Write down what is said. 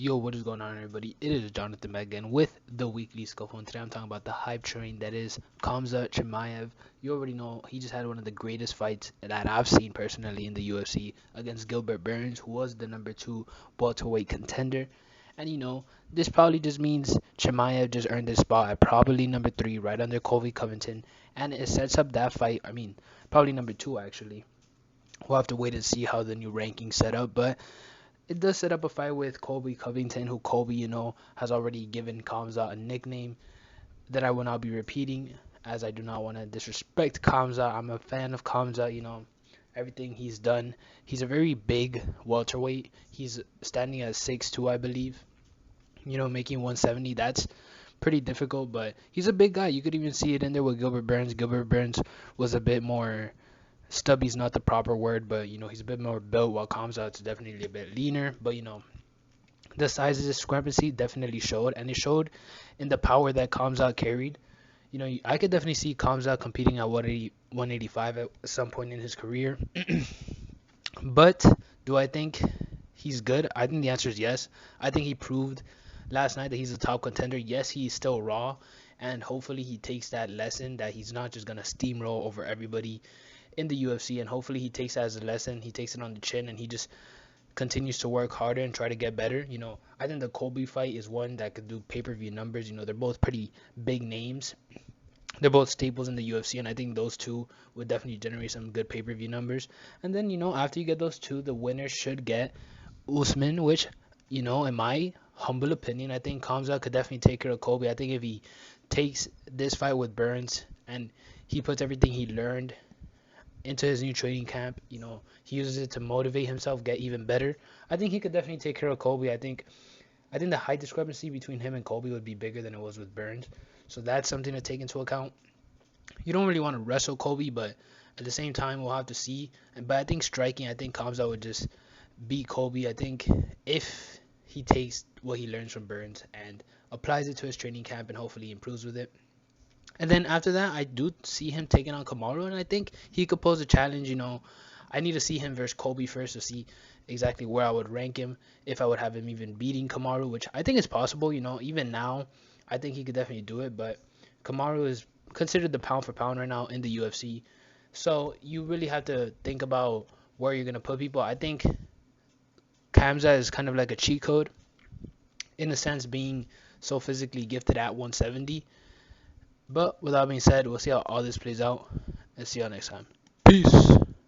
Yo, what is going on, everybody? It is Jonathan back again with the weekly scuffle, and today I'm talking about the hype train that is Khamzat Chimaev. You already know he just had one of the greatest fights that I've seen personally in the UFC against Gilbert Burns, who was the number 2 welterweight contender. And this probably just means Chimaev just earned his spot at probably number 3, right under Colby Covington, and it sets up that fight. I mean, probably number 2 actually. We'll have to wait and see how the new rankings set up, but it does set up a fight with Colby Covington, who Colby, has already given Khamzat a nickname that I will not be repeating, as I do not want to disrespect Khamzat. I'm a fan of Khamzat, everything he's done. He's a very big welterweight. He's standing at 6'2", I believe. Making 170, that's pretty difficult, but he's a big guy. You could even see it in there with Gilbert Burns. Gilbert Burns was a bit more stubby's not the proper word, but he's a bit more built, while Khamzat's definitely a bit leaner. But the size discrepancy definitely showed, and it showed in the power that Khamzat carried. I could definitely see Khamzat competing at 180, 185 at some point in his career. But do I think he's good? I think the answer is yes. I think he proved last night that he's a top contender. Yes, he's still raw, and hopefully he takes that lesson that he's not just gonna steamroll over everybody in the UFC, and hopefully he takes that as a lesson. He takes it on the chin, and he just continues to work harder and try to get better. I think the Colby fight is one that could do pay-per-view numbers. They're both pretty big names. They're both staples in the UFC, and I think those two would definitely generate some good pay-per-view numbers. And then, after you get those two, the winner should get Usman, which, in my humble opinion, I think Khamzat could definitely take care of Colby. I think if he takes this fight with Burns and he puts everything he learned into his new training camp, he uses it to motivate himself, get even better, I think he could definitely take care of Colby. I think the height discrepancy between him and Colby would be bigger than it was with Burns. So that's something to take into account. You don't really want to wrestle Colby, but at the same time, we'll have to see. But I think striking, I think Khamzat would just beat Colby. I think if he takes what he learns from Burns and applies it to his training camp and hopefully improves with it. And then after that, I do see him taking on Kamaru, and I think he could pose a challenge. I need to see him versus Colby first to see exactly where I would rank him, if I would have him even beating Kamaru, which I think is possible. Even now, I think he could definitely do it, but Kamaru is considered the pound for pound right now in the UFC. So you really have to think about where you're going to put people. I think Khamzat is kind of like a cheat code, in a sense, being so physically gifted at 170. But with that being said, we'll see how all this plays out, and see y'all next time.